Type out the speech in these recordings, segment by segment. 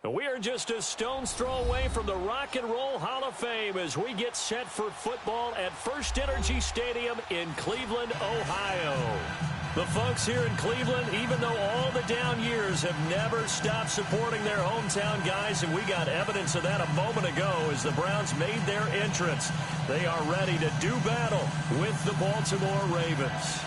We are just a stone's throw away from the Rock and Roll Hall of Fame as we get set for football at First Energy Stadium in Cleveland, Ohio. The folks here in Cleveland, even though all the down years, have never stopped supporting their hometown guys, and we got evidence of that a moment ago as the Browns made their entrance. They are ready to do battle with the Baltimore Ravens.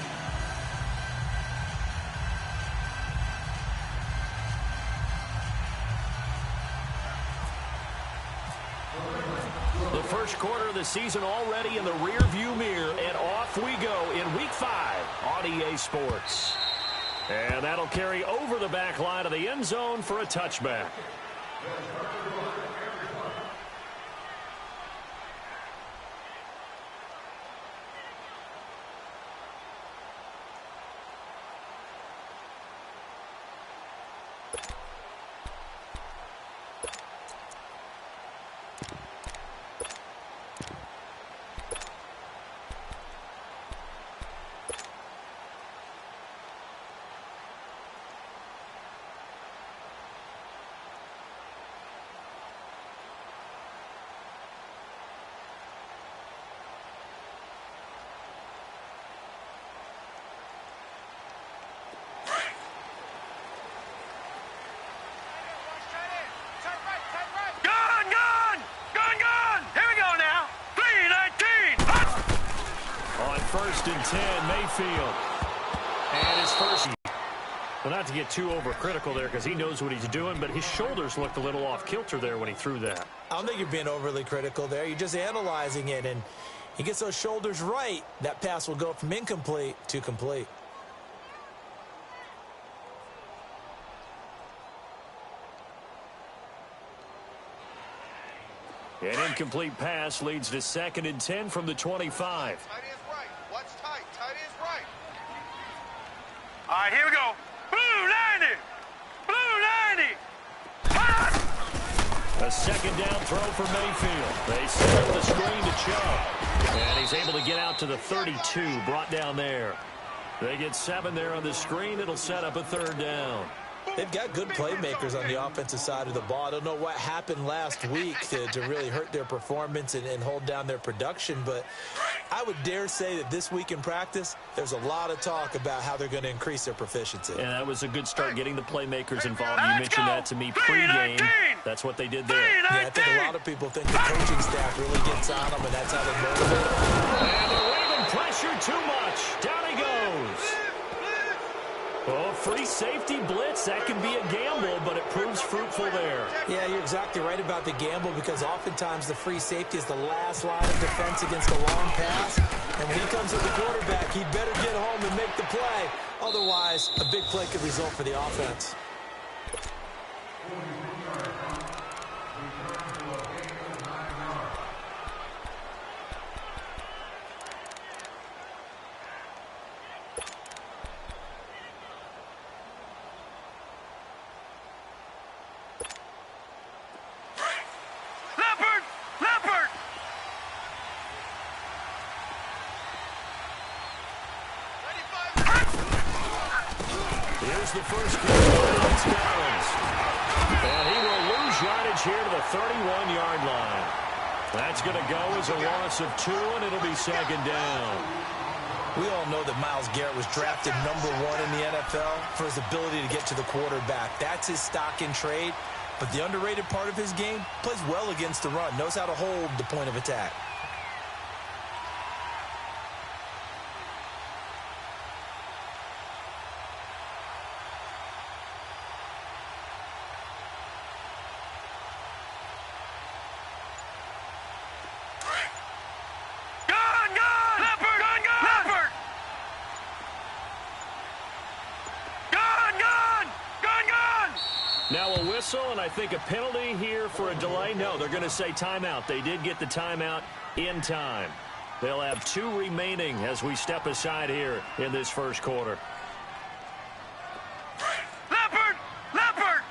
The first quarter of the season already in the rearview mirror, and off we go in Week 5 on EA Sports. And that'll carry over the back line of the end zone for a touchback. First and 10, Mayfield. And his first. Well, not to get too overcritical there because he knows what he's doing, but his shoulders looked a little off kilter there when he threw that. I don't think you're being overly critical there. You're just analyzing it, and he gets those shoulders right. That pass will go from incomplete to complete. An incomplete pass leads to 2nd and 10 from the 25. Tight is right. All right, here we go. Blue 90. Blue 90. A second down throw for Mayfield. They set up the screen to Chubb. And he's able to get out to the 32, brought down there. They get 7 there on the screen. It'll set up a 3rd down. They've got good playmakers on the offensive side of the ball. I don't know what happened last week to really hurt their performance and hold down their production, but I would dare say that this week in practice, there's a lot of talk about how they're going to increase their proficiency. And that was a good start, getting the playmakers involved. You mentioned that to me pregame. That's what they did there. Yeah, I think a lot of people think the coaching staff really gets on them, and that's how they motivate them. And they're waving pressure too much. Down he goes. Oh, free safety blitz. That can be a gamble, but it proves fruitful there. Yeah, you're exactly right about the gamble because oftentimes the free safety is the last line of defense against a long pass. And when he comes at the quarterback, he'd better get home and make the play. Otherwise, a big play could result for the offense. Here's the first quarter against Collins. And he will lose yardage here to the 31-yard line. That's going to go as a loss of 2, and it'll be 2nd down. We all know that Myles Garrett was drafted #1 in the NFL for his ability to get to the quarterback. That's his stock in trade. But the underrated part of his game, plays well against the run, knows how to hold the point of attack. Now a whistle, and I think a penalty here for a delay. No, they're going to say timeout. They did get the timeout in time. They'll have 2 remaining as we step aside here in this first quarter. Leopard! Gone!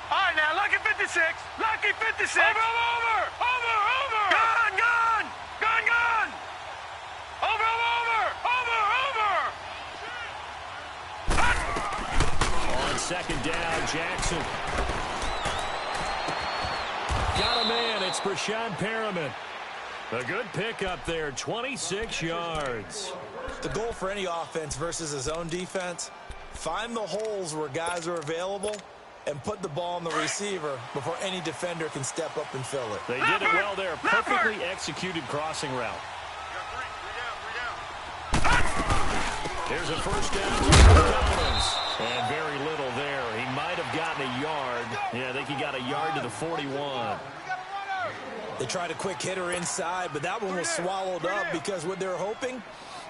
All right, now, lucky 56. Over! Gone! Over! second down. Jackson. Got a man. It's Brashad Perriman. A good pickup there, 26 yards. The goal for any offense versus his own defense, find the holes where guys are available and put the ball on the receiver before any defender can step up and fill it. They did it well there. Perfectly executed crossing route. Here's a first down for Collins. And very little there. He might have gotten a yard. Yeah, I think he got a yard to the 41. They tried a quick hitter inside, but that one was swallowed up because what they're hoping,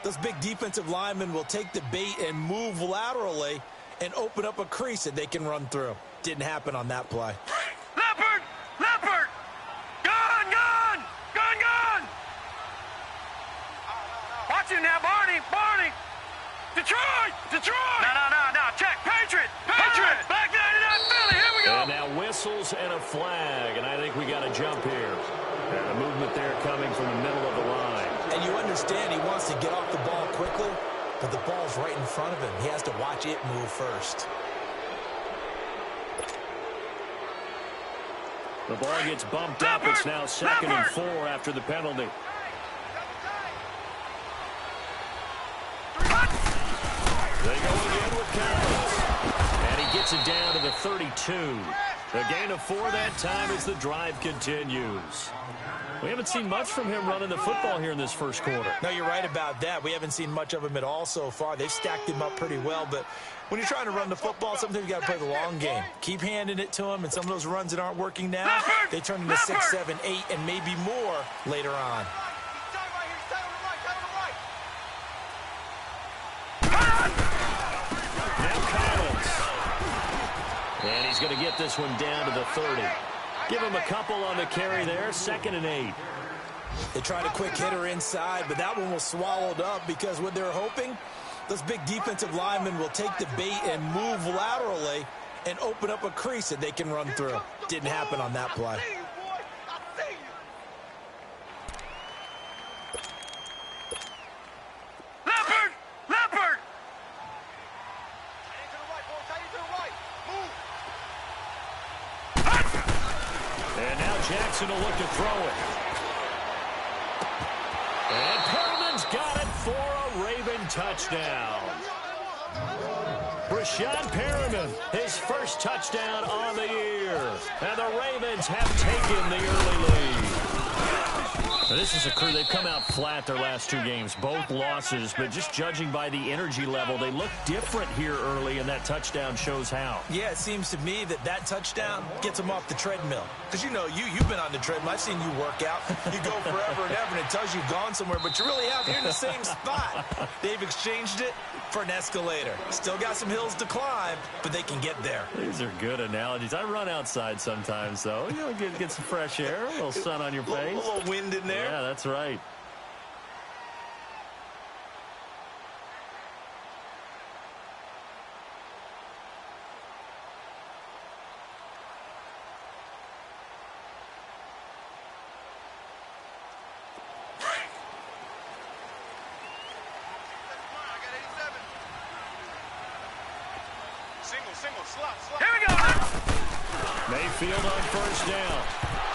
those big defensive linemen will take the bait and move laterally and open up a crease that they can run through. Didn't happen on that play. Leopard! Leopard! Gun! Gun! Gun! Gun! Watch him now, Barney! Barney! Detroit! Detroit! No. Check. Patriot! Patriot! Back 99 Philly! Here we go! And now whistles and a flag, and I think we got a jump here. And a movement there coming from the middle of the line. And you understand he wants to get off the ball quickly, but the ball's right in front of him. He has to watch it move first. The ball gets bumped up. It's now 2nd and 4 after the penalty. They go again with Collins. And he gets it down to the 32. A gain of 4 that time as the drive continues. We haven't seen much from him running the football here in this first quarter. No, you're right about that. We haven't seen much of him at all so far. They've stacked him up pretty well, but when you're trying to run the football, sometimes you got to play the long game. Keep handing it to him, and some of those runs that aren't working now, they turn into 6, 7, 8, and maybe more later on. Now Collins. And he's going to get this one down to the 30. Give him a couple on the carry there, 2nd and 8. They tried a quick hitter inside, but that one was swallowed up because what they're hoping, those big defensive linemen will take the bait and move laterally and open up a crease that they can run through. Didn't happen on that play. Leopard! Leopard! And now Jackson will look to throw it. And Perriman's got it for a Raven touchdown. Brashad Perriman, his first touchdown on the year. And the Ravens have taken the early lead. Now, this is a crew, they've come out flat their last 2 games, both losses, but just judging by the energy level, they look different here early, and that touchdown shows how. Yeah, it seems to me that touchdown gets them off the treadmill. Because, you know, you've been on the treadmill. I've seen you work out. You go forever and ever, and it tells you've gone somewhere, but you really have. You're in the same spot. They've exchanged it for an escalator. Still got some hills to climb, but they can get there. These are good analogies. I run outside sometimes, though. You know, get some fresh air, a little sun on your face. A little wind in there. Yeah, that's right. Single, slot. Here we go! Mayfield on first down.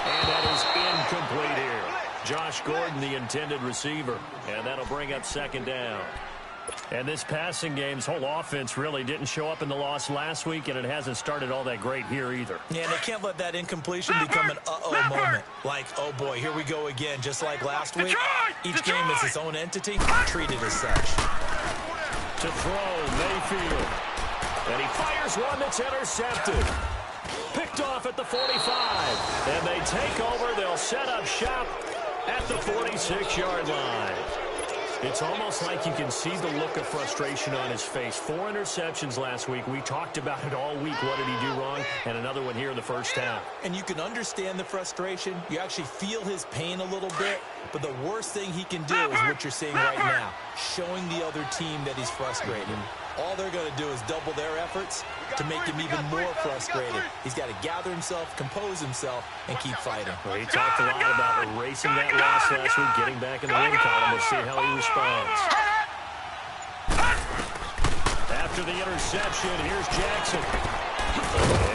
And that is incomplete here. Josh Gordon, the intended receiver. And that'll bring up 2nd down. And this passing game's whole offense really didn't show up in the loss last week, and it hasn't started all that great here either. Yeah, and they can't let that incompletion become an uh-oh moment. Like, oh boy, here we go again, just like last week. Each game is its own entity, treated as such. To throw, Mayfield. And he fires one that's intercepted. Picked off at the 45. And they take over. They'll set up shop at the 46-yard line. It's almost like you can see the look of frustration on his face. 4 interceptions last week. We talked about it all week. What did he do wrong? And another one here in the first half. And you can understand the frustration. You actually feel his pain a little bit. But the worst thing he can do is what you're seeing right now, showing the other team that he's frustrated. All they're going to do is double their efforts to make him even more frustrated. He's got to gather himself, compose himself, and keep fighting. Well, he talked a lot about erasing that loss last week, getting back in the win column. We'll see how he responds. After the interception, here's Jackson.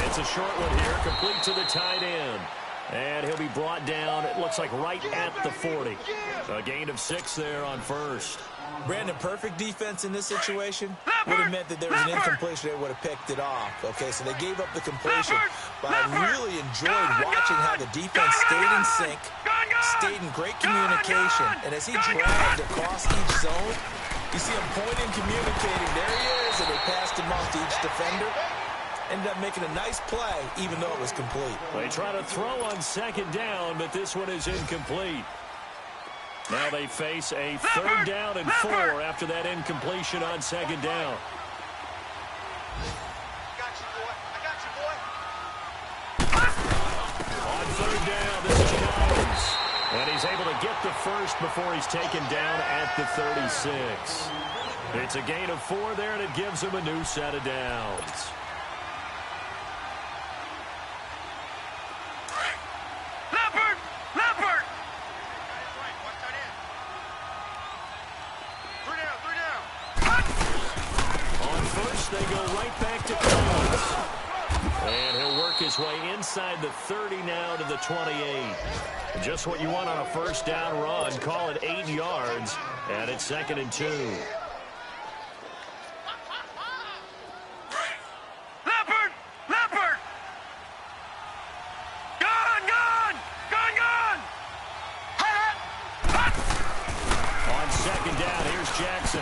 It's a short one here, complete to the tight end. And he'll be brought down, it looks like right at the 40. A gain of 6 there on first. Brandon, perfect defense in this situation would have meant that there was an incompletion. They would have picked it off. Okay, so they gave up the completion. But I really enjoyed watching how the defense stayed in sync, stayed in great communication. And as he dragged across each zone, you see him pointing, communicating. There he is, and they passed him off to each defender. Ended up making a nice play, even though it was complete. They try to throw on second down, but this one is incomplete. Now they face a 3rd down and 4 after that incompletion on second down. On 3rd down, this is Jones. And he's able to get the first before he's taken down at the 36. It's a gain of 4 there, and it gives him a new set of downs. They go right back to Collins. And he'll work his way inside the 30 now to the 28. Just what you want on a first down run. Call it 8 yards. And it's 2nd and 2. Leopard! Leopard! Gone! Gone! Gone! Gone! On 2nd down, here's Jackson.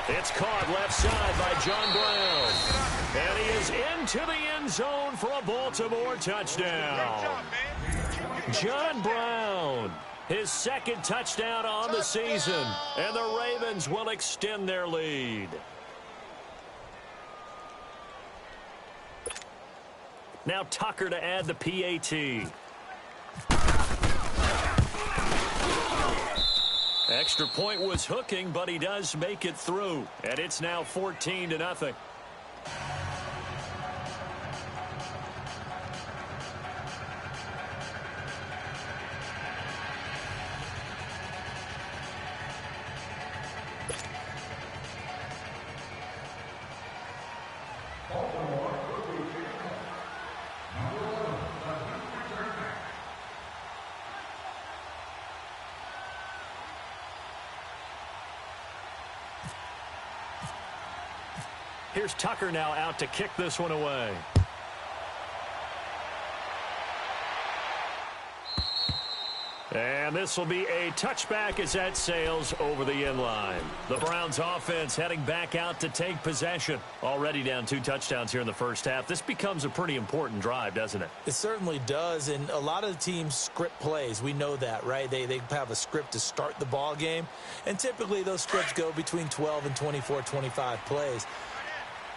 It's caught left side by John Brown. And he is into the end zone for a Baltimore touchdown. John Brown, his 2nd touchdown on the season. And the Ravens will extend their lead. Now Tucker to add the PAT. Extra point was hooking, but he does make it through. And it's now 14-0. Here's Tucker now out to kick this one away. And this will be a touchback as that sails over the end line. The Browns offense heading back out to take possession. Already down 2 touchdowns here in the first half. This becomes a pretty important drive, doesn't it? It certainly does, and a lot of the teams script plays. We know that, right? They have a script to start the ball game, and typically those scripts go between 12 and 24, 25 plays.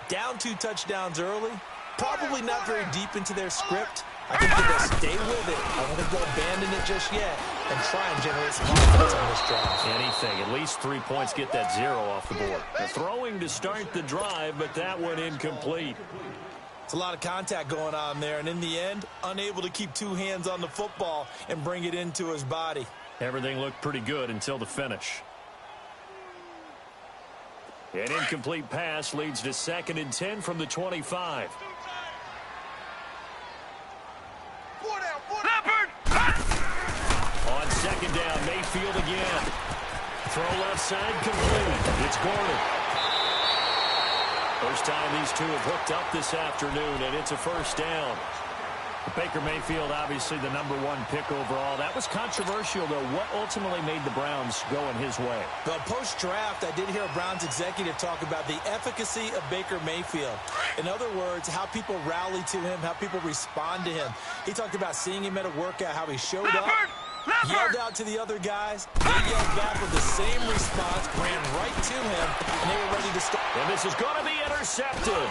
Down 2 touchdowns early, probably not very deep into their script. I think they're going to stay with it. I don't think they'll abandon it just yet and try and generate some offense on this drive. Anything, at least 3 points, get that 0 off the board. They're throwing to start the drive, but that one incomplete. It's a lot of contact going on there, and in the end, unable to keep 2 hands on the football and bring it into his body. Everything looked pretty good until the finish. An incomplete pass leads to 2nd and 10 from the 25. Leopard! On 2nd down, Mayfield again. Throw left side, complete. It's Gordon. First time these two have hooked up this afternoon, and it's a first down. Baker Mayfield, obviously the #1 pick overall. That was controversial, though. What ultimately made the Browns go in his way? Well, post-draft, I did hear a Browns executive talk about the efficacy of Baker Mayfield. In other words, how people rally to him, how people respond to him. He talked about seeing him at a workout, how he showed up, yelled out to the other guys. They yelled back with the same response, ran right to him, and they were ready to start. And this is going to be intercepted.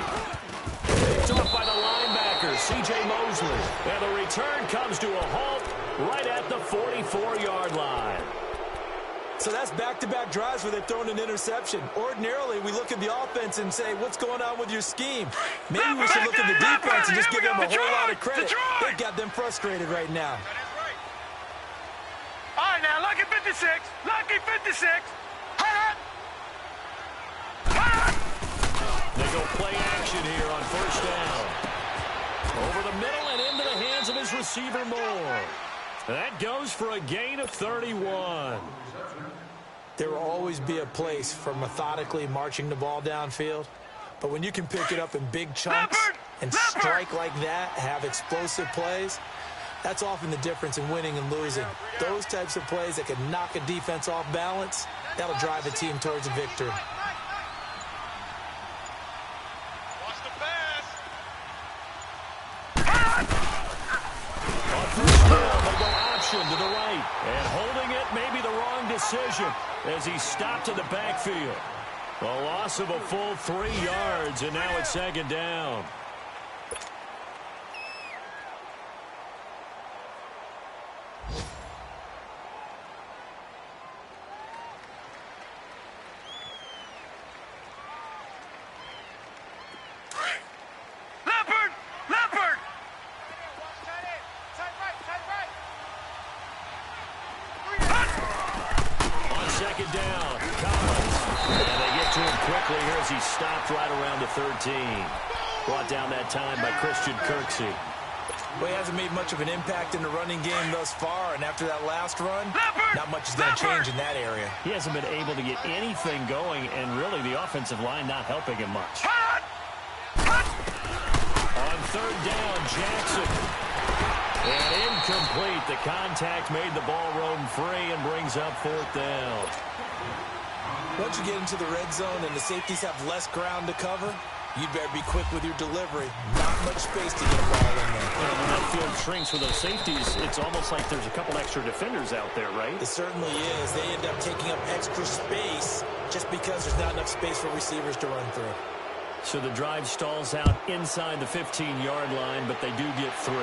Picked off by the linebacker, C.J. Mosley. And the return comes to a halt right at the 44-yard line. So that's back-to-back drives where they've thrown an interception. Ordinarily, we look at the offense and say, what's going on with your scheme? Maybe we should look at the defense and just give them a whole lot of credit. They've got them frustrated right now. All right, now, lucky 56. Lucky 56. They go they'll play action here on first down. Over the middle and into the hands of his receiver, Moore. That goes for a gain of 31. There will always be a place for methodically marching the ball downfield. But when you can pick it up in big chunks and strike like that, have explosive plays, that's often the difference in winning and losing. Those types of plays that can knock a defense off balance, that'll drive a team towards a victory. Watch the pass. On first down, they go option to the right. And holding it may be the wrong decision as he stopped in the backfield. A loss of a full 3 yards, and now it's second down. Leopard! On second down, Collins. And they get to him quickly here as he stopped right around the 13. Brought down that time by Christian Kirksey. Well, he hasn't made much of an impact in the running game thus far, and after that last run, not much is going to change in that area. He hasn't been able to get anything going, and really the offensive line not helping him much. On third down, Jackson. And incomplete. The contact made the ball roam free and brings up fourth down. Once you get into the red zone and the safeties have less ground to cover, you'd better be quick with your delivery. Not much space to get a ball in there. When that field shrinks with those safeties, it's almost like there's a couple extra defenders out there, right? It certainly is. They end up taking up extra space just because there's not enough space for receivers to run through. So the drive stalls out inside the 15-yard line, but they do get 3.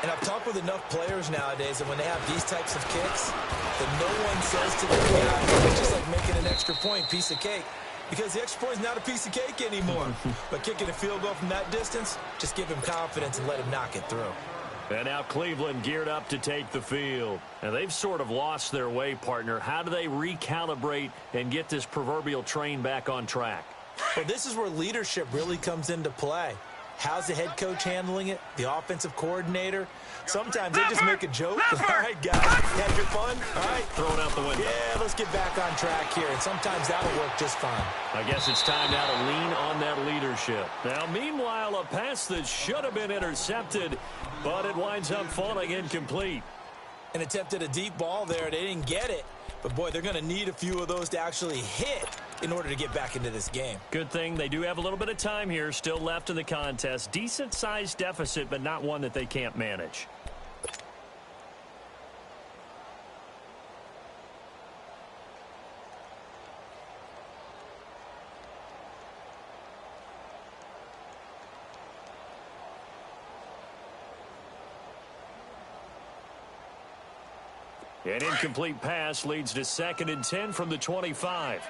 And I've talked with enough players nowadays that when they have these types of kicks, that no one says to them, yeah, it's just like making an extra point, piece of cake. Because the extra point is not a piece of cake anymore. But kicking a field goal from that distance, just give him confidence and let him knock it through. And now Cleveland geared up to take the field. And they've sort of lost their way, partner. How do they recalibrate and get this proverbial train back on track? Well, this is where leadership really comes into play. How's the head coach handling it? The offensive coordinator? Sometimes they just make a joke. All right, guys, have your fun? All right. Throw it out the window. Yeah, let's get back on track here. And sometimes that'll work just fine. I guess it's time now to lean on that leadership. Now, meanwhile, a pass that should have been intercepted, but it winds up falling incomplete. And attempted a deep ball there. They didn't get it. But, boy, they're going to need a few of those to actually hit in order to get back into this game. Good thing they do have a little bit of time here still left in the contest. Decent-sized deficit, but not one that they can't manage. An incomplete pass leads to 2nd and 10 from the 25.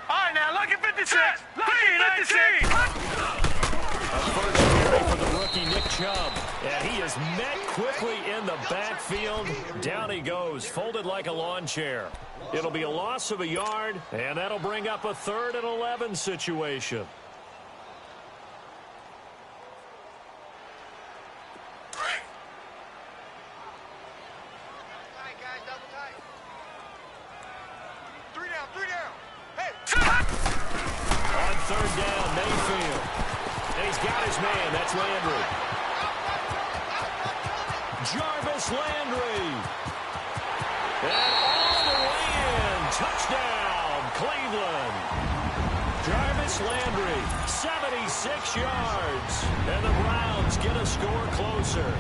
All right, now, lucky 56. Lucky 56. A first carry for the rookie, Nick Chubb. And he is met quickly in the backfield. Down he goes, folded like a lawn chair. It'll be a loss of a yard, and that'll bring up a 3rd and 11 situation. Landry. And all the way in. Touchdown, Cleveland. Jarvis Landry, 76 yards. And the Browns get a score closer.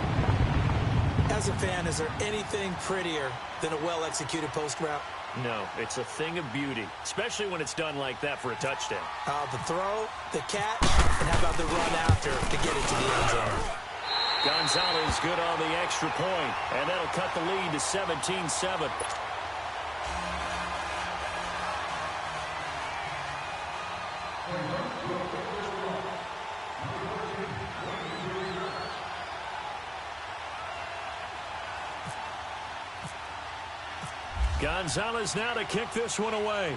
As a fan, is there anything prettier than a well-executed post route? No, it's a thing of beauty, especially when it's done like that for a touchdown. The throw, the catch, and how about the run after to get it to the end zone? Gonzalez good on the extra point, and that'll cut the lead to 17-7. Gonzalez now to kick this one away.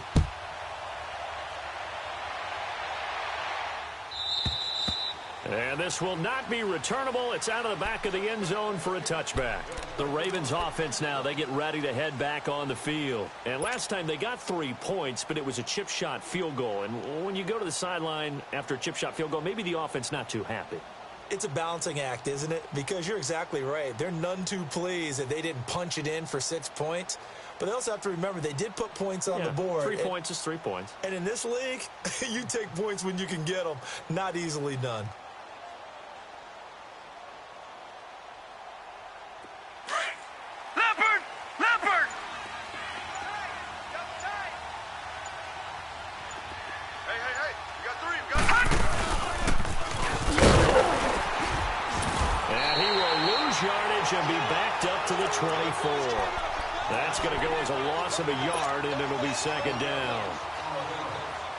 And this will not be returnable. It's out of the back of the end zone for a touchback. The Ravens offense now, they get ready to head back on the field. And last time they got 3 points, but it was a chip shot field goal. And when you go to the sideline after a chip shot field goal, maybe the offense not too happy. It's a balancing act, isn't it? Because you're exactly right. They're none too pleased that they didn't punch it in for 6 points. But they also have to remember they did put points on the board. 3 points is 3 points. And in this league, you take points when you can get them. Not easily done. And be backed up to the 24. That's going to go as a loss of a yard, and it'll be second down.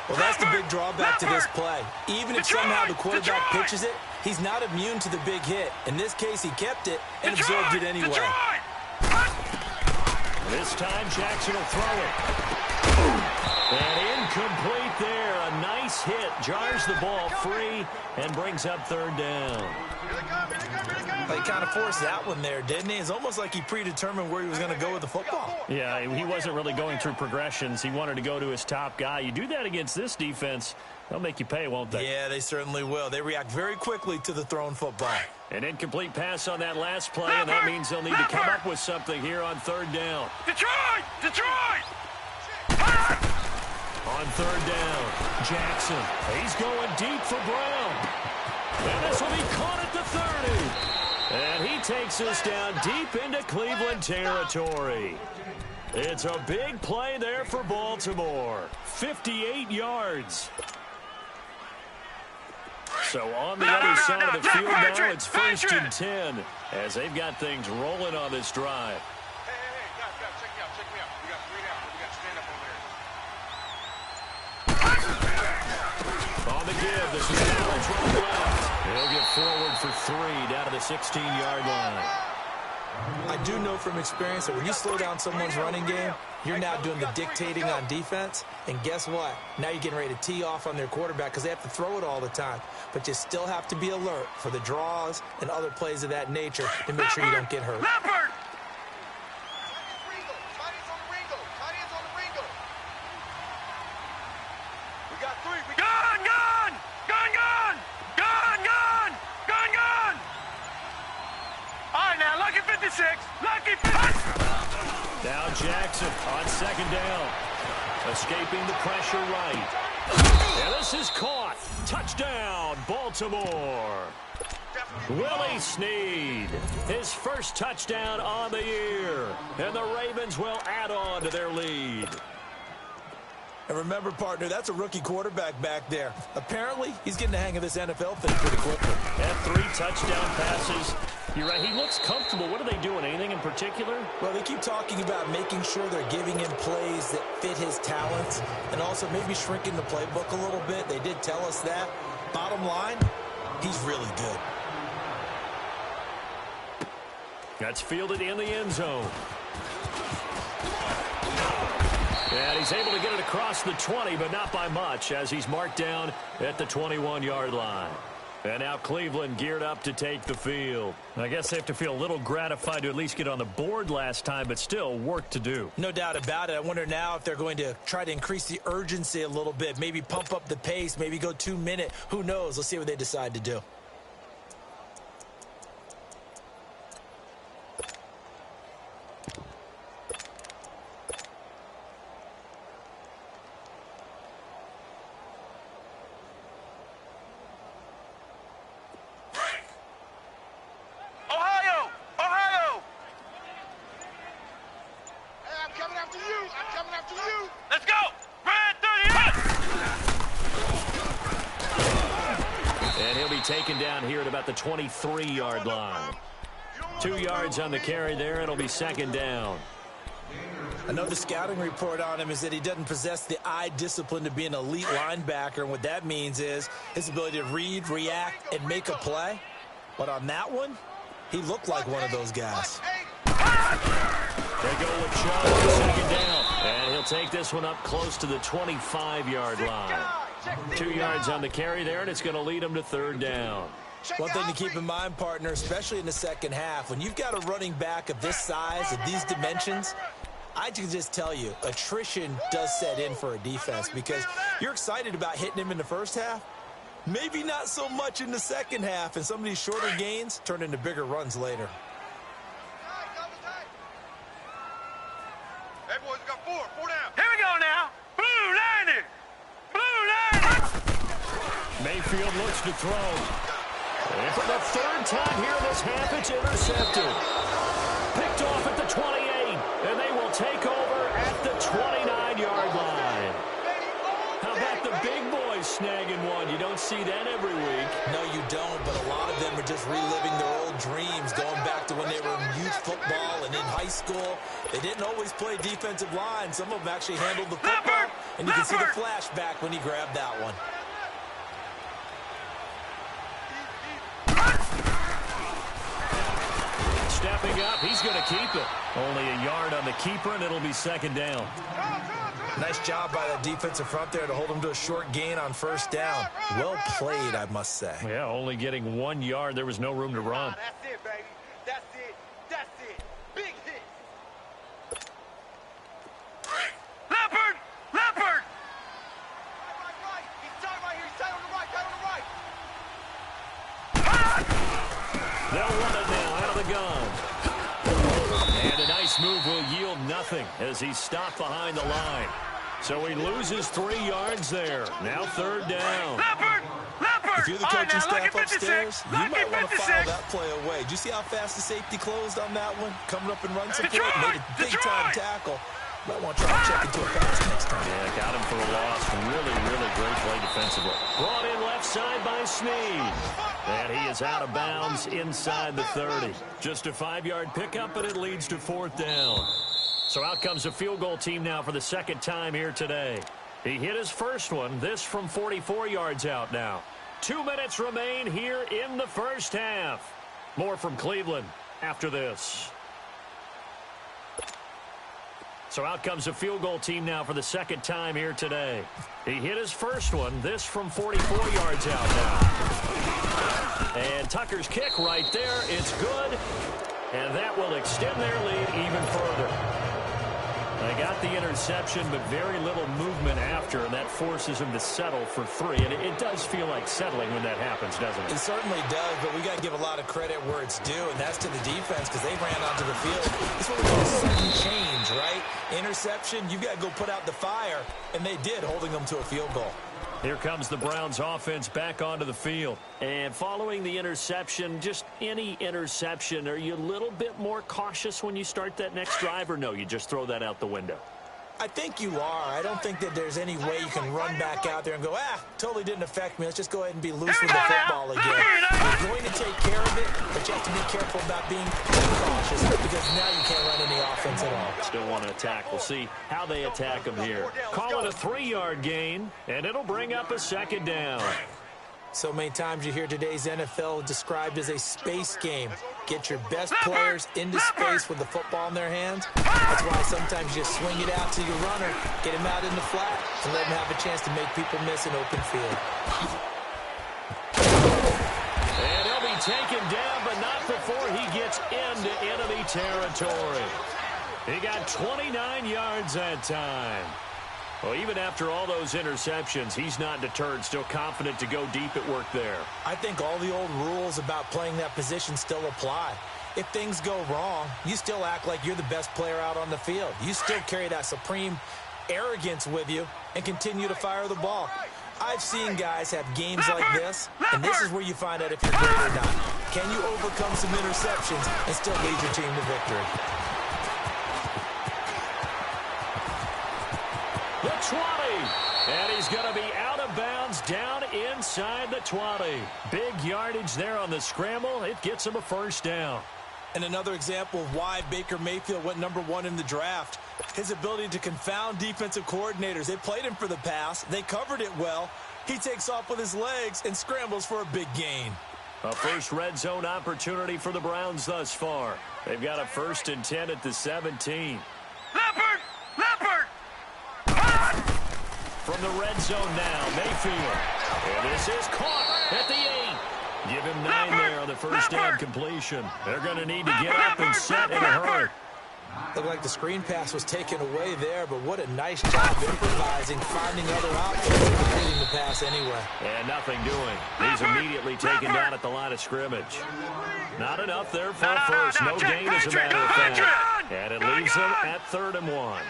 Well, that's the big drawback to this play. Even if somehow the quarterback pitches it, he's not immune to the big hit. In this case, he kept it and absorbed it anyway. This time, Jackson will throw it. And incomplete there. A nice hit. Jars the ball free and brings up third down. He kind of forced that one there, didn't he? It's almost like he predetermined where he was going to go with the football. Yeah, he wasn't really going through progressions. He wanted to go to his top guy. You do that against this defense, they'll make you pay, won't they? Yeah, they certainly will. They react very quickly to the thrown football. An incomplete pass on that last play, and that means they'll need to come up with something here on third down. Detroit! On third down, Jackson. He's going deep for Brown. And this will be caught at the 30. And he takes us down deep into Cleveland territory. It's a big play there for Baltimore. 58 yards. So on the other side of the field now, it's 1st and 10 as they've got things rolling on this drive. Hey, guys, check me out. We got 3 down. We got to stand up over there. On the give, this is Allen's running left. He'll get forward for 3 down to the 16-yard line. I do know from experience that when you slow down someone's running game, you're now doing the dictating on defense. And guess what? Now you're getting ready to tee off on their quarterback because they have to throw it all the time. But you still have to be alert for the draws and other plays of that nature to make sure you don't get hurt. Now Jackson on second down. Escaping the pressure right. And this is caught. Touchdown, Baltimore. Willie Snead, his first touchdown on the year. And the Ravens will add on to their lead. And remember, partner, that's a rookie quarterback back there. Apparently, he's getting the hang of this NFL thing pretty quickly. And 3 touchdown passes. You're right, he looks comfortable. What are they doing? Anything in particular? Well, they keep talking about making sure they're giving him plays that fit his talents and also maybe shrinking the playbook a little bit. They did tell us that. Bottom line, he's really good. That's fielded in the end zone. And he's able to get it across the 20, but not by much, as he's marked down at the 21-yard line. And now Cleveland geared up to take the field. I guess they have to feel a little gratified to at least get on the board last time, but still work to do. No doubt about it. I wonder now if they're going to try to increase the urgency a little bit, maybe pump up the pace, maybe go 2-minute. Who knows? Let's see what they decide to do. Taken down here at about the 23-yard line. 2 yards on the carry there. It'll be second down. I know the scouting report on him is that he doesn't possess the eye discipline to be an elite linebacker. And what that means is his ability to read, react, and make a play. But on that one, he looked like one of those guys. They go with Chubb on second down. And he'll take this one up close to the 25-yard line. 2 yards on the carry there, and it's going to lead them to third down. One thing to keep in mind, partner, especially in the second half, when you've got a running back of this size, of these dimensions, I can just tell you, attrition does set in for a defense because you're excited about hitting him in the first half. Maybe not so much in the second half, and some of these shorter gains turn into bigger runs later. Hey, boys, we got four down. Here we go now. Blue liner. Blue liner. Mayfield looks to throw. And for the third time here this half, it's intercepted. Picked off at the 28, and they will take over at the 29-yard line. How about the big boys snagging one? You don't see that every week. No, you don't, but a lot of them are just reliving their old dreams, going back to when they were in youth football and in high school. They didn't always play defensive line. Some of them actually handled the football, and you can see the flashback when he grabbed that one. Stepping up, he's going to keep it. Only a yard on the keeper, and it'll be second down. Nice job by that defensive front there to hold him to a short gain on first down. Well played, I must say. Yeah, only getting 1 yard. There was no room to run. That's it, baby. That's it. That's it. Big hit. Leopard! Leopard! Right. He's tight right here. He's tight on the right. Tight on the right. They'll run it now out of the gun. And a nice move will yield nothing as he's stopped behind the line. So he loses 3 yards there. Now third down. Leopard! Leopard! If you're the coaching staff lucky upstairs, 56. you might Lucky want to 56. file that play away. Did you see how fast the safety closed on that one? Coming up and run support, Detroit! made a big-time tackle. Might want to try to check into a pass next time. Yeah, got him for a loss. Really, really great play defensively. Brought in left side by Snead. And he is out of bounds inside the 30. Just a 5-yard pickup, and it leads to fourth down. So out comes a field goal team now for the second time here today. He hit his first one, this from 44 yards out now. 2 minutes remain here in the first half. More from Cleveland after this. So out comes a field goal team now for the second time here today. He hit his first one, this from 44 yards out now. And Tucker's kick right there, it's good. And that will extend their lead even further. They got the interception, but very little movement after, and that forces him to settle for 3. And it does feel like settling when that happens, doesn't it? It certainly does, but we got to give a lot of credit where it's due, and that's to the defense because they ran onto the field. This is what we call a sudden change, right? Interception, you got to go put out the fire, and they did, holding them to a field goal. Here comes the Browns offense back onto the field. And following the interception, just any interception, are you a little bit more cautious when you start that next drive, or no, you just throw that out the window? I think you are. I don't think that there's any way you can run back out there and go, totally didn't affect me. Let's just go ahead and be loose with the football again. You're going to take care of it, but you have to be careful about being cautious because now you can't run any offense at all. Still want to attack. We'll see how they attack him here. Call it a 3-yard gain, and it'll bring up a second down. So many times you hear today's NFL described as a space game. Get your best players into space with the football in their hands. That's why sometimes you just swing it out to your runner, get him out in the flat, and let him have a chance to make people miss an open field. And he'll be taken down, but not before he gets into enemy territory. He got 29 yards that time. Well, even after all those interceptions, he's not deterred, still confident to go deep at work there. I think all the old rules about playing that position still apply. If things go wrong, you still act like you're the best player out on the field. You still carry that supreme arrogance with you and continue to fire the ball. I've seen guys have games like this, and this is where you find out if you're great or not. Can you overcome some interceptions and still lead your team to victory? The 20, and he's going to be out of bounds down inside the 20. Big yardage there on the scramble. It gets him a first down. And another example of why Baker Mayfield went #1 in the draft. His ability to confound defensive coordinators. They played him for the pass. They covered it well. He takes off with his legs and scrambles for a big gain. A first red zone opportunity for the Browns thus far. They've got a 1st and 10 at the 17. Leopard! Leopard! From from the red zone now. Mayfield. And this is caught at the 8. Give him 9 there on the first down completion. They're going to need to get up and set in a hurry. Looked like the screen pass was taken away there, but what a nice job improvising, finding other options, and completing the pass anyway. And nothing doing. He's immediately taken down at the line of scrimmage. Not enough there for a first. No gain, as a matter of fact. And it leaves him at 3rd and 1.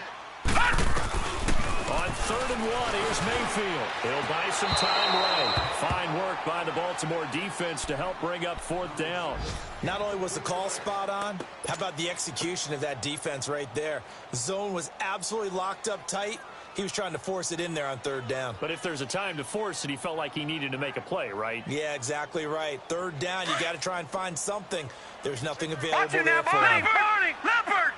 On 3rd and 1, here's Mayfield. He'll buy some time right. Fine work by the Baltimore defense to help bring up 4th down. Not only was the call spot on, how about the execution of that defense right there? Zone was absolutely locked up tight. He was trying to force it in there on 3rd down. But if there's a time to force it, he felt like he needed to make a play, right? Yeah, exactly right. 3rd down, you got to try and find something. There's nothing available there for him. Leopard!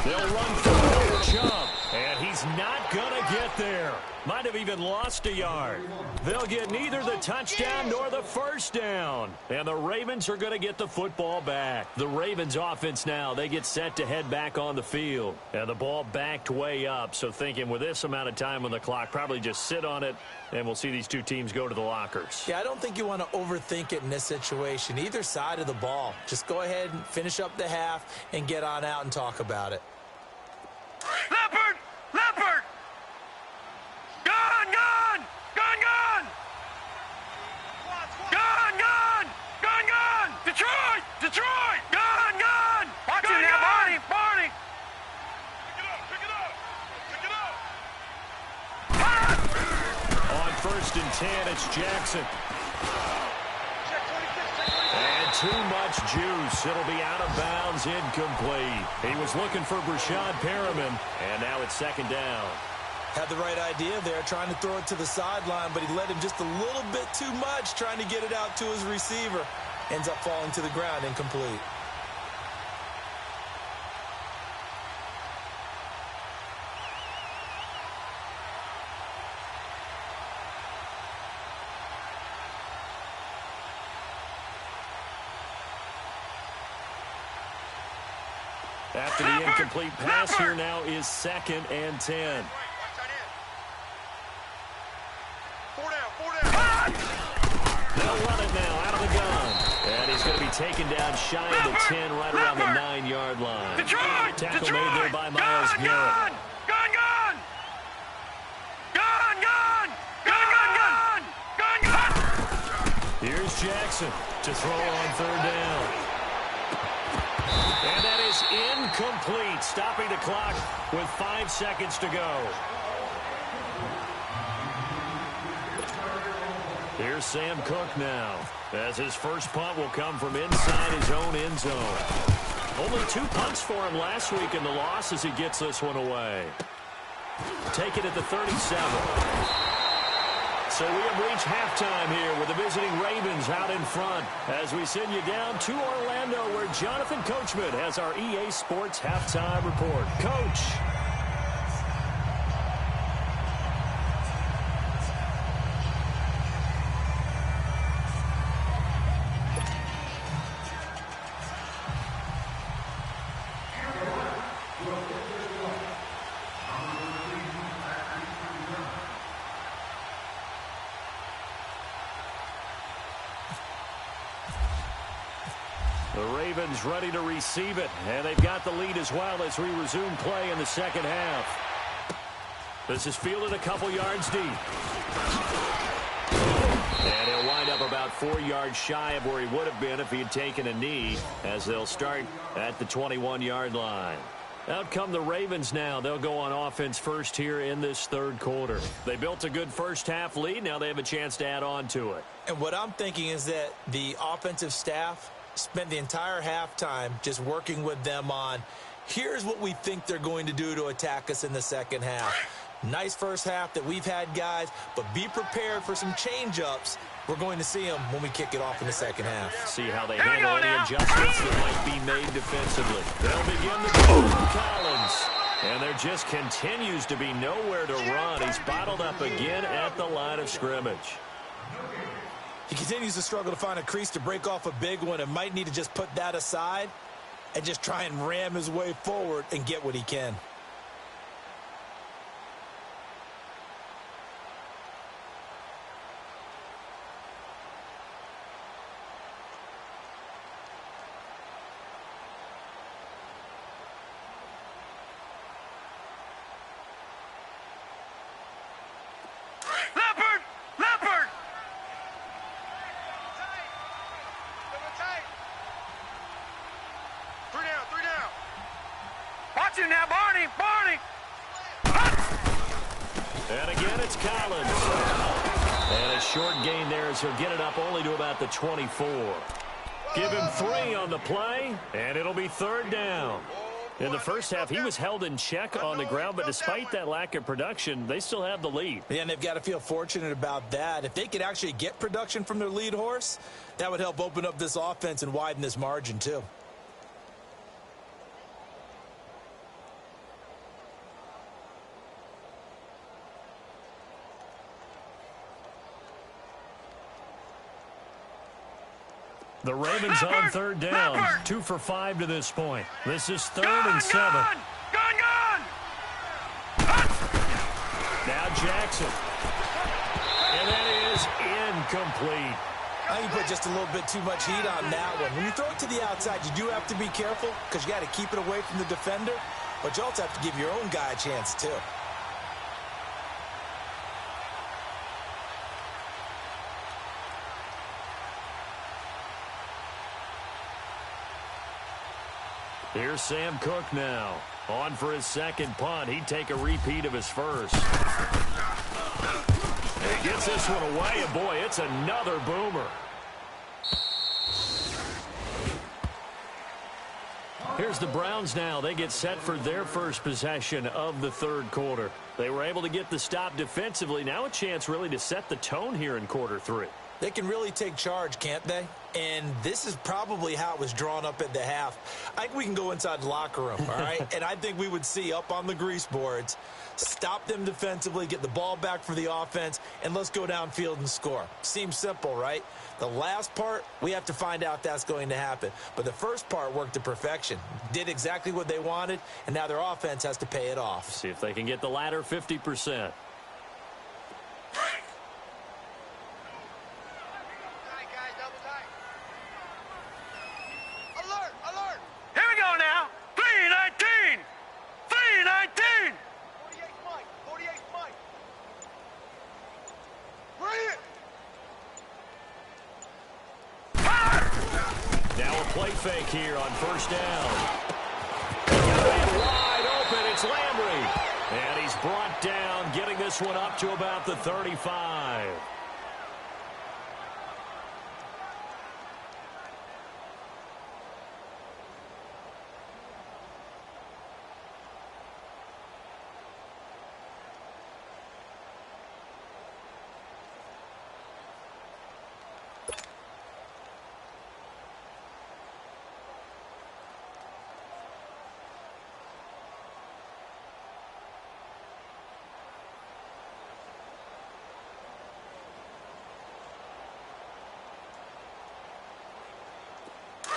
They'll run for another jump, and he's not going to get there. Might have even lost a yard. They'll get neither the touchdown nor the first down. And the Ravens are going to get the football back. The Ravens offense now, they get set to head back on the field. And the ball backed way up, so thinking with this amount of time on the clock, probably just sit on it, and we'll see these two teams go to the lockers. Yeah, I don't think you want to overthink it in this situation. Either side of the ball. Just go ahead and finish up the half and get on out and talk about it. Leopard! Leopard! Gone! Gone! Gone! Gone! Gone! Gone! Gone! Gone! Detroit! Detroit! Gone! Gone! Watch him now, Barney! Barney! Pick it up! Pick it up! Pick it up! On 1st and 10, it's Jackson. And too much juice. It'll be out of bounds, incomplete. He was looking for Brashad Perriman, and now it's 2nd down. Had the right idea there, trying to throw it to the sideline, but he let him just a little bit too much, trying to get it out to his receiver. Ends up falling to the ground, incomplete. After the incomplete pass, here now is 2nd and 10. Four down. They'll run it now out of the gun. And he's going to be taken down shy of the 10, right around the 9-yard line. Detroit! Tackle Detroit! made there by Myles Garrett. Gone! Gone! Gone! Gone! Gone! Gone! Gone! Gone! Here's Jackson to throw on 3rd down. And that is incomplete, stopping the clock with 5 seconds to go. Here's Sam Cook now, as his first punt will come from inside his own end zone. Only 2 punts for him last week in the loss as he gets this one away. Take it at the 37. So we have reached halftime here with the visiting Ravens out in front as we send you down to Orlando where Jonathan Coachman has our EA Sports halftime report. Coach. The Ravens ready to receive it, and they've got the lead as well as we resume play in the 2nd half. This is fielded a couple yards deep. And he'll wind up about 4 yards shy of where he would have been if he had taken a knee, as they'll start at the 21-yard line. Out come the Ravens now. They'll go on offense first here in this 3rd quarter. They built a good first half lead. Now they have a chance to add on to it. And what I'm thinking is that the offensive staff spent the entire halftime just working with them on, here's what we think they're going to do to attack us in the 2nd half. Nice first half that we've had, guys, but be prepared for some change-ups. We're going to see them when we kick it off in the 2nd half. See how they handle any adjustments that might be made defensively. They'll begin the drive from Collins. And there just continues to be nowhere to run. He's bottled up again at the line of scrimmage. He continues to struggle to find a crease to break off a big one and might need to just put that aside and just try and ram his way forward and get what he can. you now, Barney. Barney. And again, it's Collins. And a short gain there as he'll get it up only to about the 24. Give him 3 on the play, and it'll be 3rd down. In the first half, he was held in check on the ground, but despite that lack of production, they still have the lead. Yeah, and they've got to feel fortunate about that. If they could actually get production from their lead horse, that would help open up this offense and widen this margin too. The Ravens on 3rd down, 2 for 5 to this point. This is 3rd and 7. Gun! Now Jackson. And that is incomplete. I think you put just a little bit too much heat on that one. When you throw it to the outside, you do have to be careful because you got to keep it away from the defender, but you also have to give your own guy a chance too. Here's Sam Cook now. On for his second punt. He'd take a repeat of his first. And he gets this one away, and boy, it's another boomer. Here's the Browns now. They get set for their first possession of the 3rd quarter. They were able to get the stop defensively. Now a chance really to set the tone here in quarter 3. They can really take charge, can't they? And this is probably how it was drawn up at the half. I think we can go inside the locker room, all right? And I think we would see up on the grease boards, stop them defensively, get the ball back for the offense, and let's go downfield and score. Seems simple, right? The last part, we have to find out if that's going to happen. But the first part worked to perfection. Did exactly what they wanted, and now their offense has to pay it off. See if they can get the latter 50%. Play fake here on 1st down. Wide open, it's Landry. And he's brought down, getting this one up to about the 35.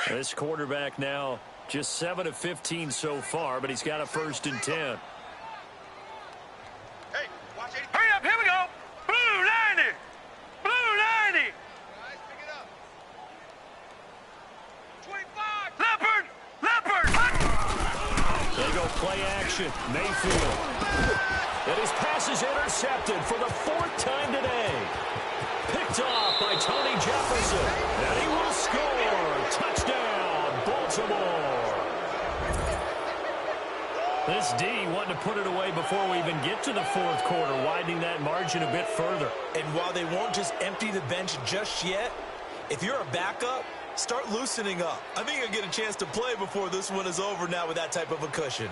This quarterback now just 7 of 15 so far, but he's got a 1st and 10. Hey, watch it. Hurry up, here we go. Blue 90. Blue 90. Guys, pick it up. 25. Leopard. Leopard. They go play action. Mayfield. And his pass is intercepted for the 4th time today. Picked off by Tony Jefferson. And he will score. Touchdown, Baltimore. This D wanting to put it away before we even get to the 4th quarter, widening that margin a bit further. And while they won't just empty the bench just yet, if you're a backup, start loosening up. I think you'll get a chance to play before this one is over now with that type of a cushion.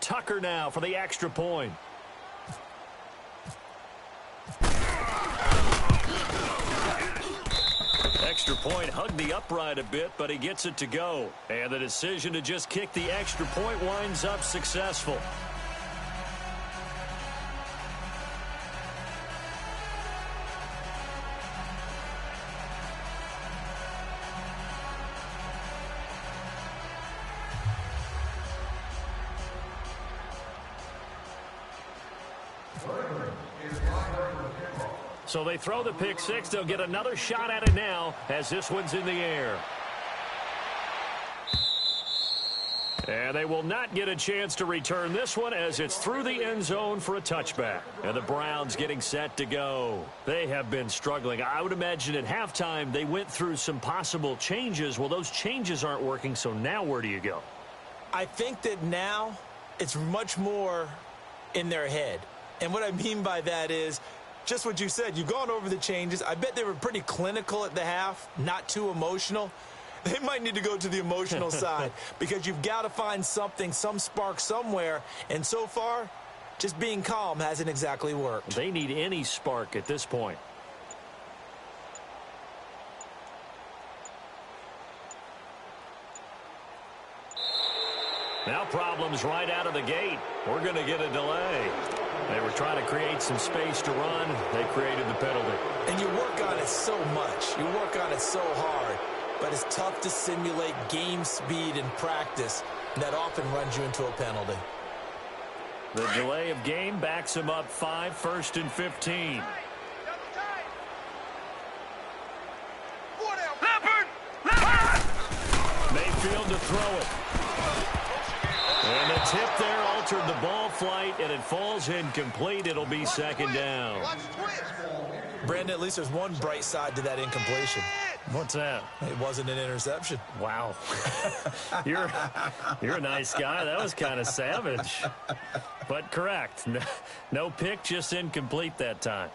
Tucker now for the extra point. Extra point hugged the upright a bit, but he gets it to go. And the decision to just kick the extra point winds up successful. So they throw the pick six. They'll get another shot at it now as this one's in the air. And they will not get a chance to return this one as it's through the end zone for a touchback. And the Browns getting set to go. They have been struggling. I would imagine at halftime they went through some possible changes. Well, those changes aren't working, so now where do you go? I think that now it's much more in their head. And what I mean by that is just what you said. You've gone over the changes. I bet they were pretty clinical at the half, not too emotional. They might need to go to the emotional side because you've got to find something, some spark somewhere. And so far, just being calm hasn't exactly worked. They need any spark at this point. Now problems right out of the gate. We're going to get a delay. They were trying to create some space to run. They created the penalty. And you work on it so much. You work on it so hard. But it's tough to simulate game speed in practice. And that often runs you into a penalty. The delay of game backs him up 5, 1st and 15. Mayfield to throw it. And the tip there altered the ball flight, and it falls incomplete. It'll be second down. Brandon, at least there's one bright side to that incompletion. What's that? It wasn't an interception. Wow. You're a nice guy. That was kind of savage. But correct. No pick, just incomplete that time.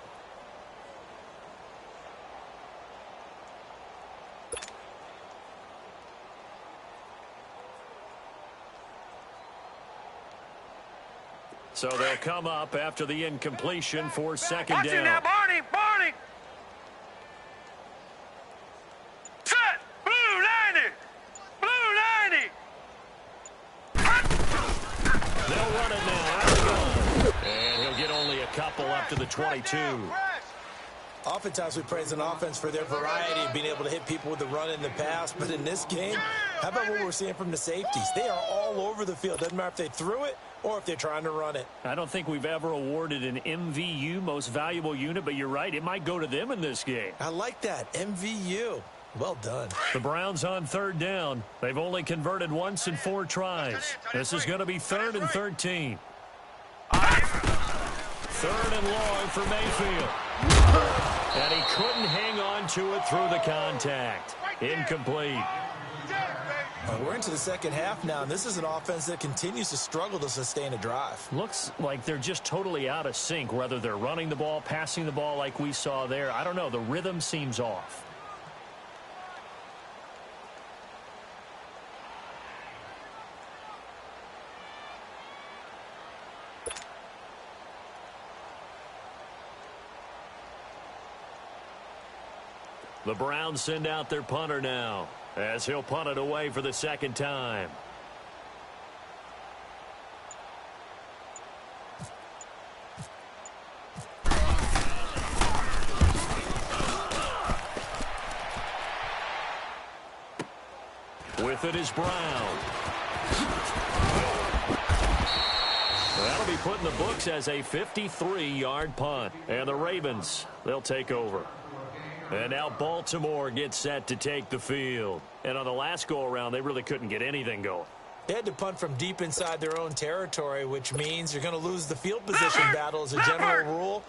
So they'll come up after the incompletion for second down. Watch it now, Barney! Barney! Set! Blue 90! Blue 90! They'll run it now. Out they go. And he'll get only a couple up to the 22. Oftentimes we praise an offense for their variety of being able to hit people with the run and the pass. But in this game, how about what we're seeing from the safeties? They are all over the field. Doesn't matter if they threw it or if they're trying to run it. I don't think we've ever awarded an MVU, most valuable unit, but you're right. It might go to them in this game. I like that. MVU. Well done. The Browns on third down. They've only converted once in 4 tries. This is going to be 3rd and 13. 3rd and long for Mayfield. And he couldn't hang on to it through the contact. Incomplete. We're into the second half now, and this is an offense that continues to struggle to sustain a drive. Looks like they're just totally out of sync, whether they're running the ball, passing the ball like we saw there. I don't know. The rhythm seems off. The Browns send out their punter now, as he'll punt it away for the second time. With it is Brown. That'll be put in the books as a 53-yard punt. And the Ravens, they'll take over. And now Baltimore gets set to take the field. And on the last go-around, they really couldn't get anything going. They had to punt from deep inside their own territory, which means you're going to lose the field position battle as a general rule.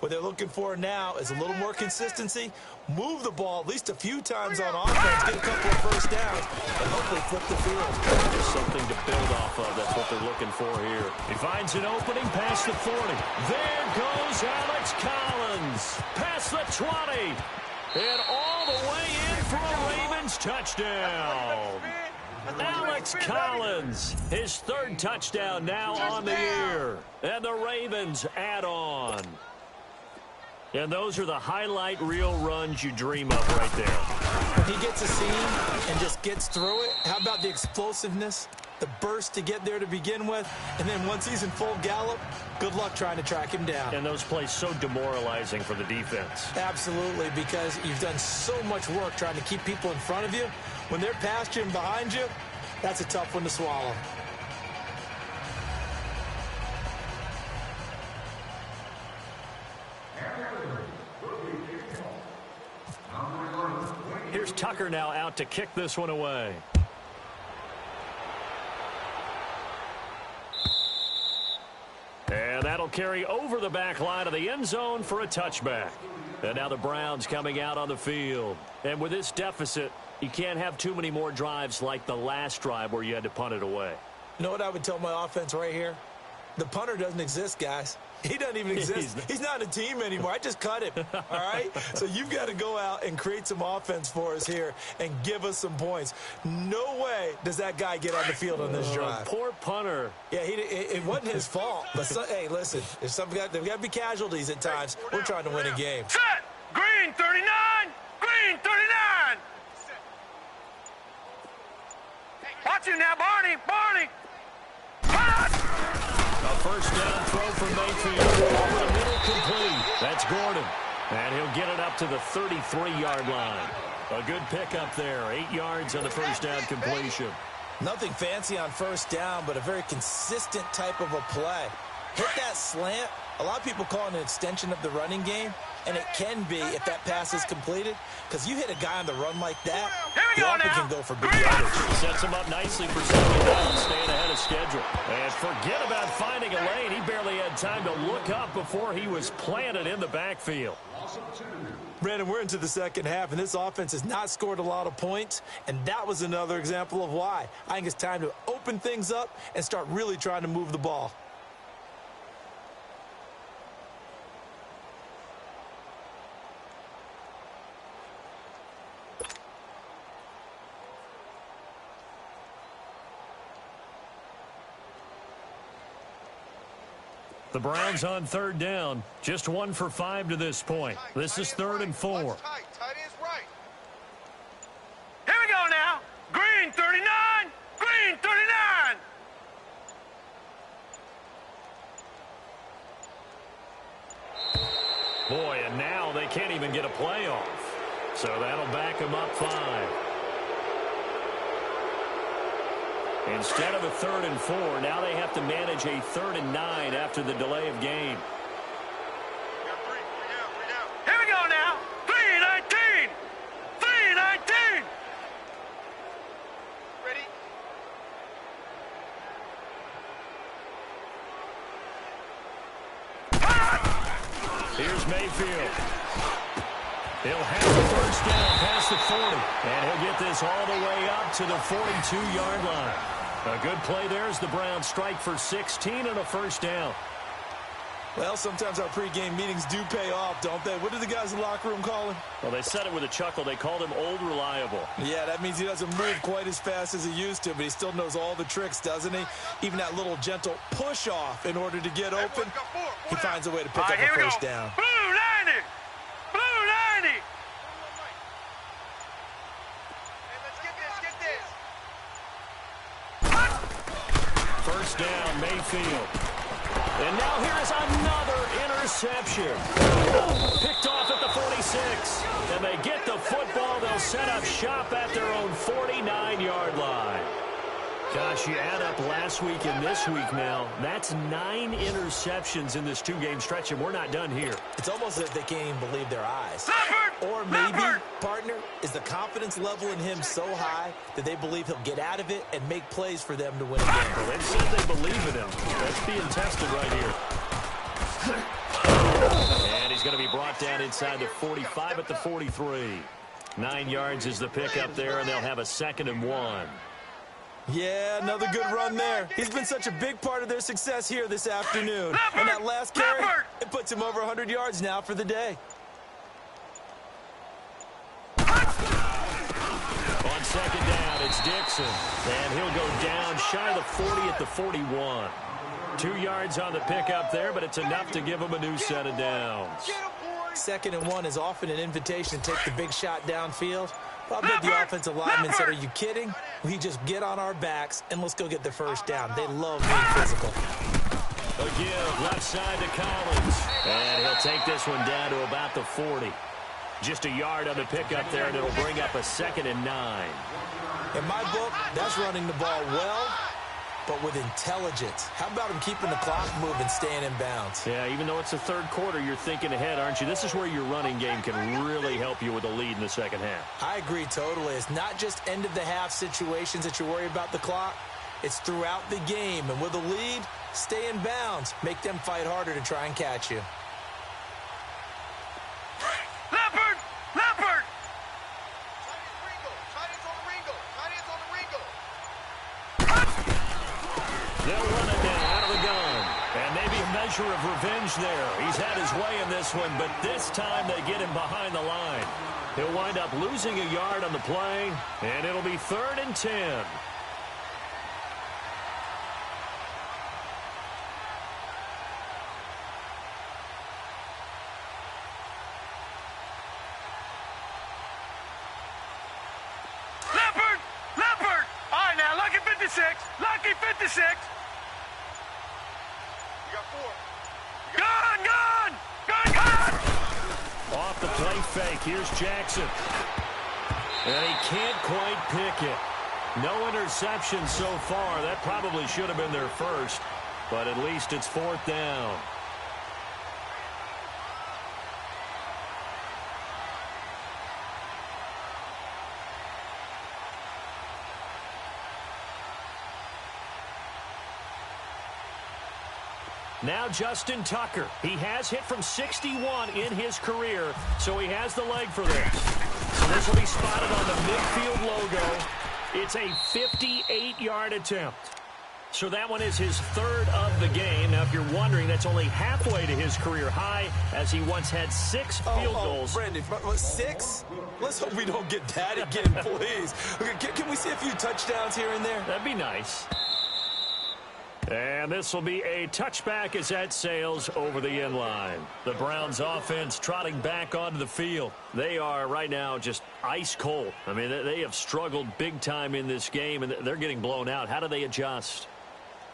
What they're looking for now is a little more consistency, move the ball at least a few times on offense, get a couple of first downs, and hopefully flip the field. Just something to build off of. That's what they're looking for here. He finds an opening past the 40. There goes Alex Collins. Past the 20. And all the way in for a Ravens touchdown. Alex Collins, his 3rd touchdown now on the year. And the Ravens add on. And those are the highlight reel runs you dream of right there. He gets a seam and just gets through it. How about the explosiveness, the burst to get there to begin with, and then once he's in full gallop, good luck trying to track him down. And those plays so demoralizing for the defense. Absolutely, because you've done so much work trying to keep people in front of you. When they're past you and behind you, that's a tough one to swallow. Here's Tucker now out to kick this one away. And that'll carry over the back line of the end zone for a touchback. And now the Browns coming out on the field. And with this deficit, you can't have too many more drives like the last drive where you had to punt it away. You know what I would tell my offense right here? The punter doesn't exist, guys. He doesn't even exist. He's not a team anymore. I just cut him, all right? So you've got to go out and create some offense for us here and give us some points. No way does that guy get on the field on this drive. Poor punter. Yeah, it wasn't his fault. But, hey, listen, there's got to be casualties at times. We're trying to win a game. Set! Green 39! Green 39! Watch it now, Barney! Barney! A first down throw from Mayfield. Over the middle, complete. That's Gordon. And he'll get it up to the 33-yard line. A good pickup there. 8 yards on the first down completion. Nothing fancy on first down, but a very consistent type of a play. Hit that slant. A lot of people call it an extension of the running game, and it can be if that pass is completed, because you hit a guy on the run like that, the offense can go for big yardage. Sets him up nicely for second down, staying ahead of schedule. And forget about finding a lane. He barely had time to look up before he was planted in the backfield. Brandon, we're into the second half, and this offense has not scored a lot of points, and that was another example of why. I think it's time to open things up and start really trying to move the ball. The Browns on third down. Just 1 for 5 to this point. This is 3rd and 4. Tight end's right. Here we go now. Green 39! Green 39! Boy, and now they can't even get a play off. So that'll back them up 5. Instead of a 3rd and 4, now they have to manage a 3rd and 9 after the delay of game. Here we go now. 3-19! 3-19! Ready? Here's Mayfield. He'll have the first down past the 40. And he'll get this all the way up to the 42-yard line. A good play there as the Browns strike for 16 and a first down. Well, sometimes our pregame meetings do pay off, don't they? What did the guys in the locker room call him? Well, they said it with a chuckle. They called him Old Reliable. Yeah, that means he doesn't move quite as fast as he used to, but he still knows all the tricks, doesn't he? Even that little gentle push-off in order to get open, he finds a way to pick up a first down. Blue 90! Blue 90! First down, Mayfield. And now here is another interception. Picked off at the 46. And they get the football. They'll set up shop at their own 49-yard line. Gosh, you add up last week and this week now. That's 9 interceptions in this 2-game stretch, and we're not done here. It's almost as if they can't even believe their eyes. Or maybe, partner, is the confidence level in him so high that they believe he'll get out of it and make plays for them to win a game. Well, they've said they believe in him. That's being tested right here. And he's going to be brought down inside the 45 at the 43. 9 yards is the pickup there, and they'll have a 2nd and 1. Yeah, another good run there. He's been such a big part of their success here this afternoon. And that last carry, it puts him over 100 yards now for the day. On second down, it's Dixon. And he'll go down shy of the 40 at the 41. 2 yards on the pickup there, but it's enough to give him a new set of downs. 2nd and 1 is often an invitation to take the big shot downfield. I bet the offensive lineman said, are you kidding? We just get on our backs and let's go get the first down. They love being physical. A give left side to Collins. And he'll take this one down to about the 40. Just a yard on the pickup there, and it'll bring up a 2nd and 9. In my book, that's running the ball well but with intelligence. How about him keeping the clock moving, staying in bounds? Yeah, even though it's the third quarter, you're thinking ahead, aren't you? This is where your running game can really help you with a lead in the second half. I agree totally. It's not just end-of-the-half situations that you worry about the clock. It's throughout the game. And with a lead, stay in bounds. Make them fight harder to try and catch you. Leopard! Leopard! They'll run it down out of the gun. And maybe a measure of revenge there. He's had his way in this one, but this time they get him behind the line. He'll wind up losing a yard on the play, and it'll be 3rd and 10. Leopard! Leopard! All right, now, lucky 56. Lucky 56. You got 4. Gun! Gun! Gun! Gun! Off the play fake, here's Jackson. And he can't quite pick it. No interception so far. That probably should have been their first, but at least it's 4th down. Now Justin Tucker. He has hit from 61 in his career, so he has the leg for this. So this will be spotted on the midfield logo. It's a 58-yard attempt. So that one is his 3rd of the game. Now, if you're wondering, that's only halfway to his career high, as he once had 6 field goals. Brandon, 6? Let's hope we don't get that again, please. Okay, can we see a few touchdowns here and there? That'd be nice. And this will be a touchback as that sails over the end line. The Browns offense trotting back onto the field. They are right now just ice cold. I mean, they have struggled big time in this game, and they're getting blown out. How do they adjust?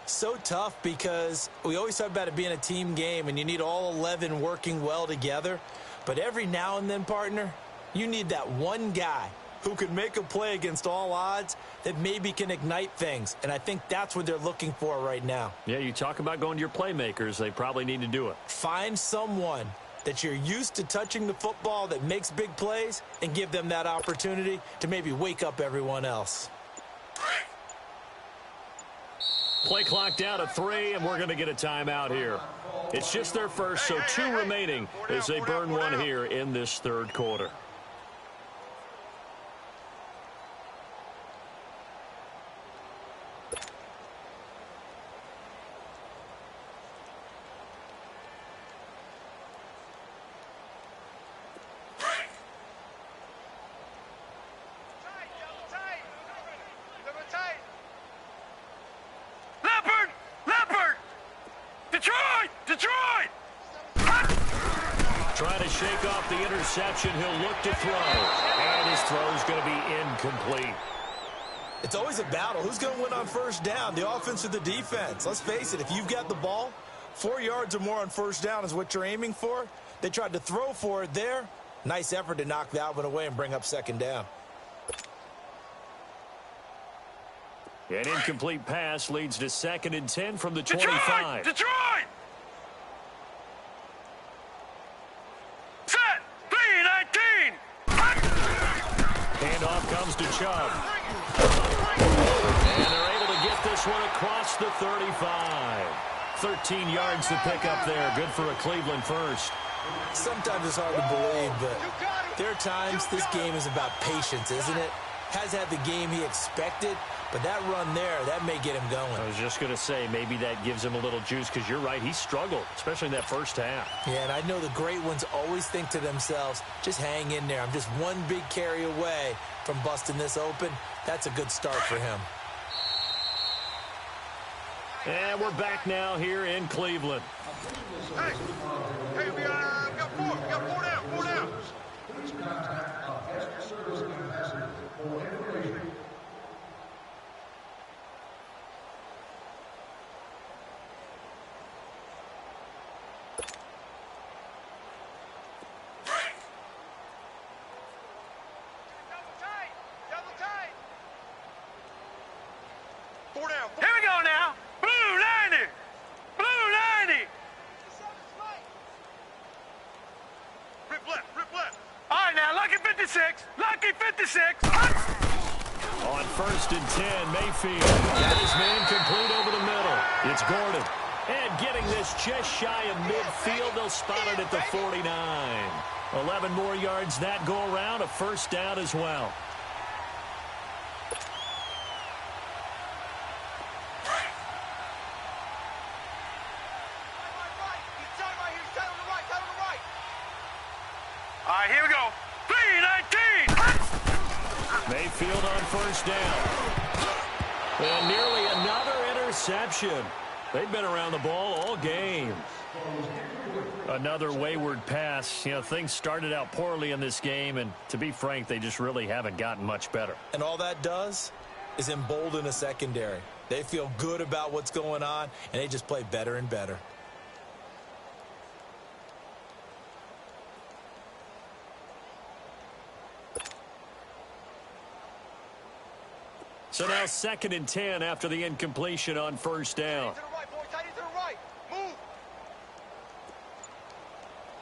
So tough because we always talk about it being a team game, and you need all 11 working well together. But every now and then, partner, you need that one guy who can make a play against all odds that maybe can ignite things. And I think that's what they're looking for right now. Yeah, you talk about going to your playmakers. They probably need to do it. Find someone that you're used to touching the football that makes big plays and give them that opportunity to maybe wake up everyone else. Play clock down to 3, and we're going to get a timeout here. It's just their first, so 2 remaining as they burn one here in this 3rd quarter. Leopard! Leopard! Detroit! Detroit! Trying to shake off the interception. He'll look to throw. And his throw is going to be incomplete. It's always a battle. Who's going to win on first down, the offense or the defense? Let's face it, if you've got the ball, 4 yards or more on first down is what you're aiming for. They tried to throw for it there. Nice effort to knock that one away and bring up 2nd down. An incomplete pass leads to 2nd and 10 from the Detroit! 25. Detroit! Set! 3-19! Handoff comes to Chubb. And they're able to get this one across the 35. 13 yards to pick up there. Good for a Cleveland first. Sometimes it's hard to believe, but there are times this game is about patience, isn't it? Has had the game he expected, but that run there, that may get him going. I was just going to say, maybe that gives him a little juice, because you're right, he struggled, especially in that first half. Yeah, and I know the great ones always think to themselves, just hang in there. I'm just one big carry away from busting this open. That's a good start for him. And we're back now here in Cleveland. Hey, we got 4. We got 4 down. 4 down. Double tight. 4 down. Here we go now. rip left. All right, now, lucky 56. Lucky 56. On 1st and 10, Mayfield. That is man complete over the middle. It's Gordon. And getting this just shy of midfield, they'll spot it at the 49. 11 more yards that go around, a first down as well. All right, here we go. 3-19. Mayfield on 1st down. And nearly another interception. They've been around the ball all game. Another wayward pass. You know, things started out poorly in this game, and to be frank, they just really haven't gotten much better. And all that does is embolden a secondary. They feel good about what's going on, and they just play better and better. So now 2nd and 10 after the incompletion on 1st down.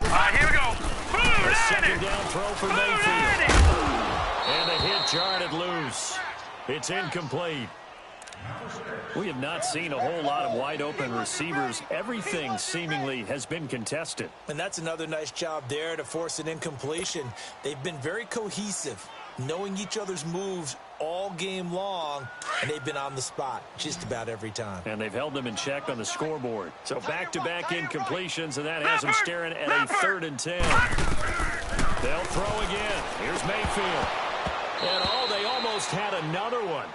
All right, here we go. A 2nd down throw for Mayfield. And the hit jarred it loose. It's incomplete. We have not seen a whole lot of wide open receivers. Everything seemingly has been contested. And that's another nice job there to force an incompletion. They've been very cohesive, knowing each other's moves all game long, and they've been on the spot just about every time. And they've held them in check on the scoreboard. So back-to-back incompletions, and that has them staring at a 3rd and 10. They'll throw again. Here's Mayfield. And they almost had another one.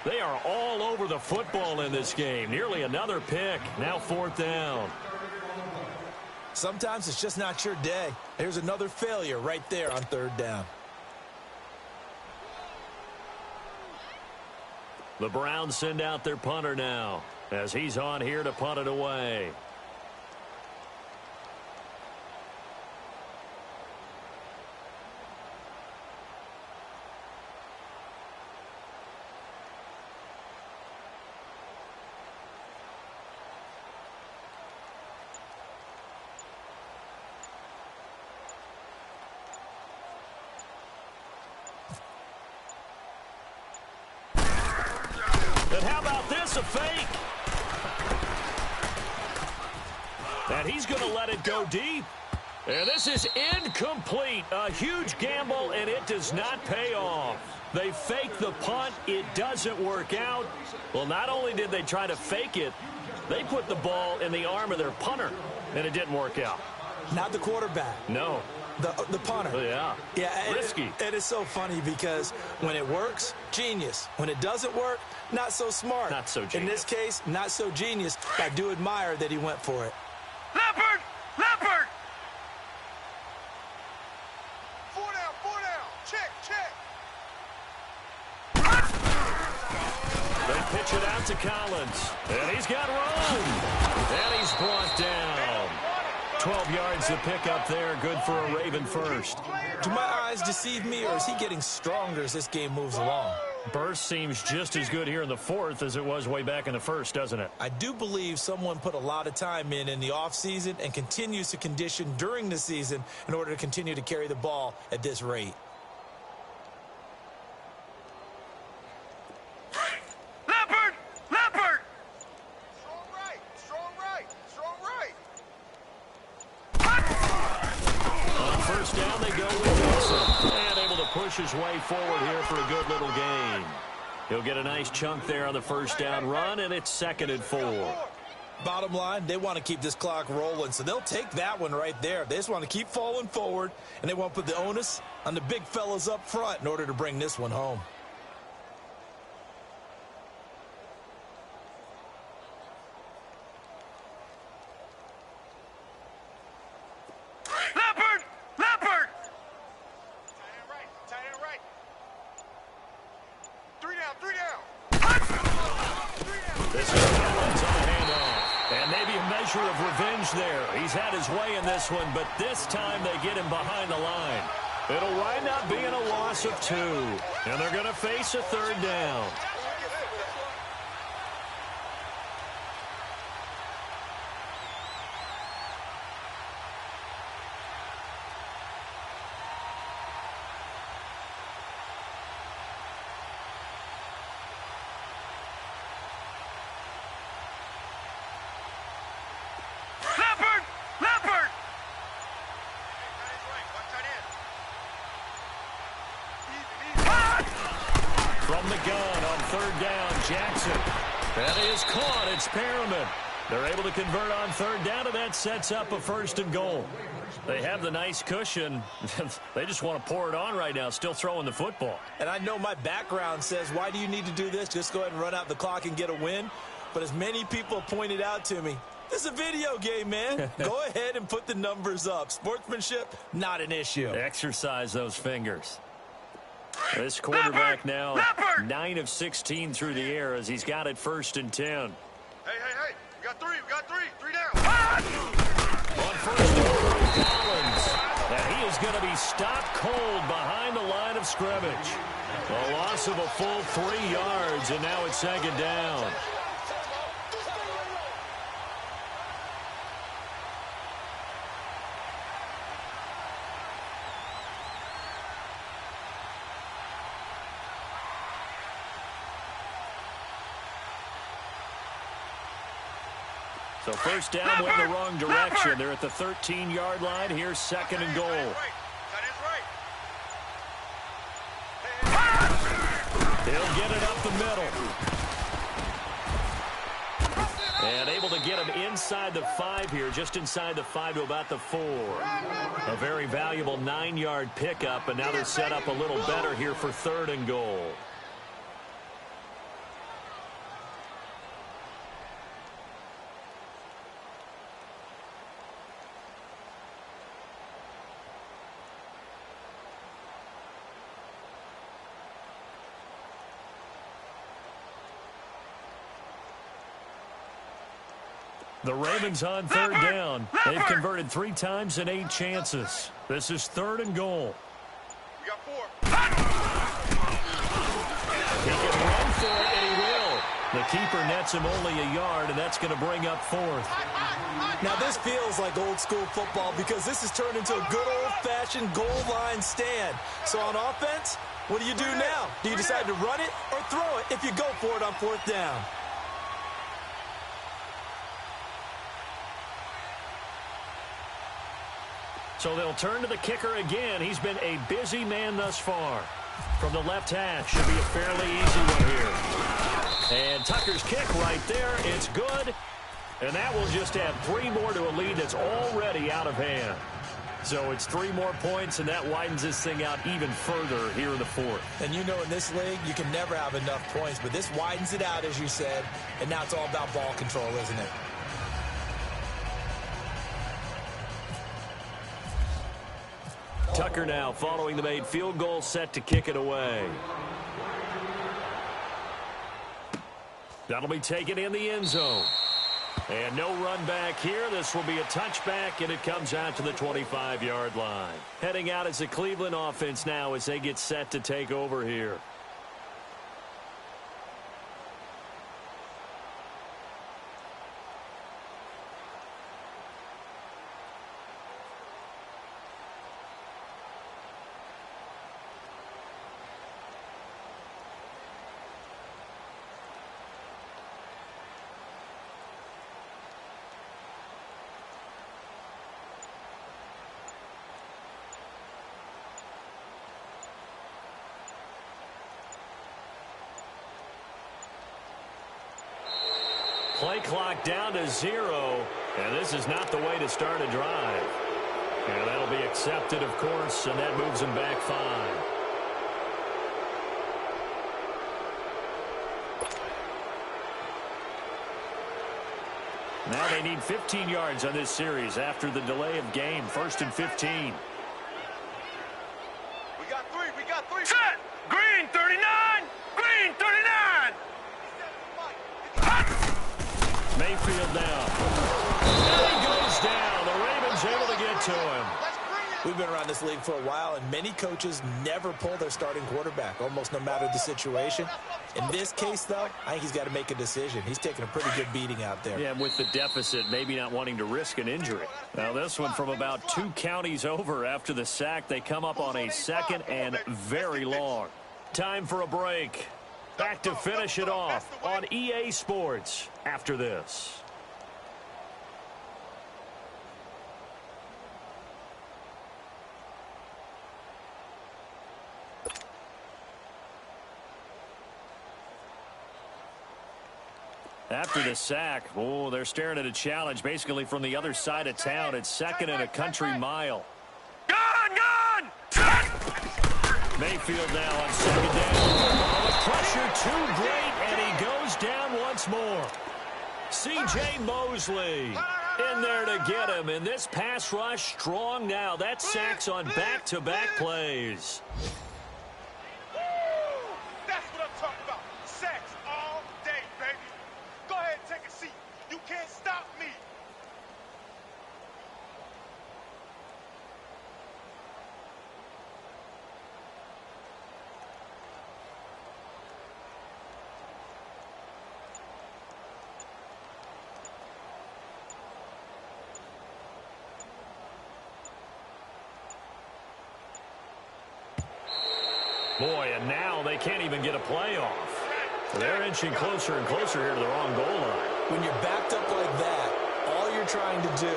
They are all over the football in this game. Nearly another pick. Now 4th down. Sometimes it's just not your day. Here's another failure right there on 3rd down. The Browns send out their punter now as he's on here to punt it away. And how about this, a fake? And he's going to let it go deep. And this is incomplete. A huge gamble, and it does not pay off. They fake the punt. It doesn't work out. Well, not only did they try to fake it, they put the ball in the arm of their punter, and it didn't work out. Not the quarterback. No. The punter. Yeah. Risky. It is so funny because when it works, genius. When it doesn't work, not so smart. Not so genius. In this case, not so genius. I do admire that he went for it. Leopard! Leopard! 4 down. Check. They pitch it out to Collins. And he's got room. And he's brought down. 12 yards to pick up there. Good for a Raven first. Do my eyes deceive me, or is he getting stronger as this game moves along? Burst seems just as good here in the 4th as it was way back in the 1st, doesn't it? I do believe someone put a lot of time in the offseason and continues to condition during the season in order to continue to carry the ball at this rate. Leopard! Leopard! Strong right. On 1st down, they go with Wilson. And able to push his way forward here for a good little gain. He'll get a nice chunk there on the 1st down run, and it's 2nd and 4. Bottom line, they want to keep this clock rolling, so they'll take that one right there. They just want to keep falling forward, and they want to put the onus on the big fellas up front in order to bring this one home. Leopard! Leopard! Tight end right. 3 down. This is Collins on the handoff. And maybe a measure of revenge there. He's had his way in this one, but this time they get him behind the line. It'll wind up being a loss of 2. And they're going to face a 3rd down. gun on third down. Jackson. That is caught. It's Perriman. They're able to convert on third down, and that sets up a 1st and goal. They have the nice cushion. They just want to pour it on right now, still throwing the football. And I know my background says, why do you need to do this? Just go ahead and run out the clock and get a win. But as many people pointed out to me, this is a video game, man. Go ahead and put the numbers up. Sportsmanship, not an issue. Exercise those fingers. This quarterback now 9 of 16 through the air as he's got it 1st and 10. Hey. We got three. 3 down. On 1st and goal, Collins. And he is going to be stopped cold behind the line of scrimmage. A loss of a full 3 yards, and now it's 2nd down. So 1st down went in the wrong direction. They're at the 13-yard line. Here's 2nd and goal. He'll get it up the middle. And able to get him inside the 5 here, just inside the 5 to about the 4. A very valuable 9-yard pickup, and now they're set up a little better here for 3rd and goal. The Ravens on 3rd down. They've converted 3 times in 8 chances. This is 3rd and goal. We got 4. He can run for it, and he will. The keeper nets him only a yard, and that's going to bring up 4th. Now, this feels like old school football because this has turned into a good old-fashioned goal line stand. So on offense, what do you do now? Do you decide to run it or throw it if you go for it on 4th down? So they'll turn to the kicker again. He's been a busy man thus far. From the left hash, should be a fairly easy one here. And Tucker's kick right there. It's good. And that will just add 3 more to a lead that's already out of hand. So it's 3 more points, and that widens this thing out even further here in the 4th. And you know in this league, you can never have enough points, but this widens it out, as you said, and now it's all about ball control, isn't it? Tucker now following the made field goal, set to kick it away. That'll be taken in the end zone. And no run back here. This will be a touchback, and it comes out to the 25-yard line. Heading out as the Cleveland offense now as they get set to take over here. Play clock down to 0, and this is not the way to start a drive. And that'll be accepted, of course, and that moves him back 5. Now they need 15 yards on this series after the delay of game. 1st and 15. We got 3. Set! Green 39! Green 39! Mayfield now. And he goes down. The Ravens able to get to him. We've been around this league for a while, and many coaches never pull their starting quarterback, almost no matter the situation. In this case, though, I think he's got to make a decision. He's taking a pretty good beating out there. Yeah, and with the deficit, maybe not wanting to risk an injury. Now, this one from about 2 counties over after the sack. They come up on a 2nd and very long. Time for a break. Back to finish it off on EA Sports after this. After the sack, oh, they're staring at a challenge basically from the other side of town. It's 2nd and a country mile. Gun! Mayfield now on 2nd down. Oh, the pressure too great, and he goes down once more. C.J. Mosley in there to get him, and this pass rush strong now. That sack's on back-to-back plays. That's what I'm talking about. Sacks all day, baby. Go ahead and take a seat. You can't stop me. Boy, and now they can't even get a play off. They're inching closer and closer here to the wrong goal line. When you're backed up like that, all you're trying to do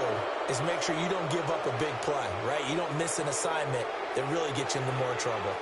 is make sure you don't give up a big play, right? You don't miss an assignment that really gets you into more trouble.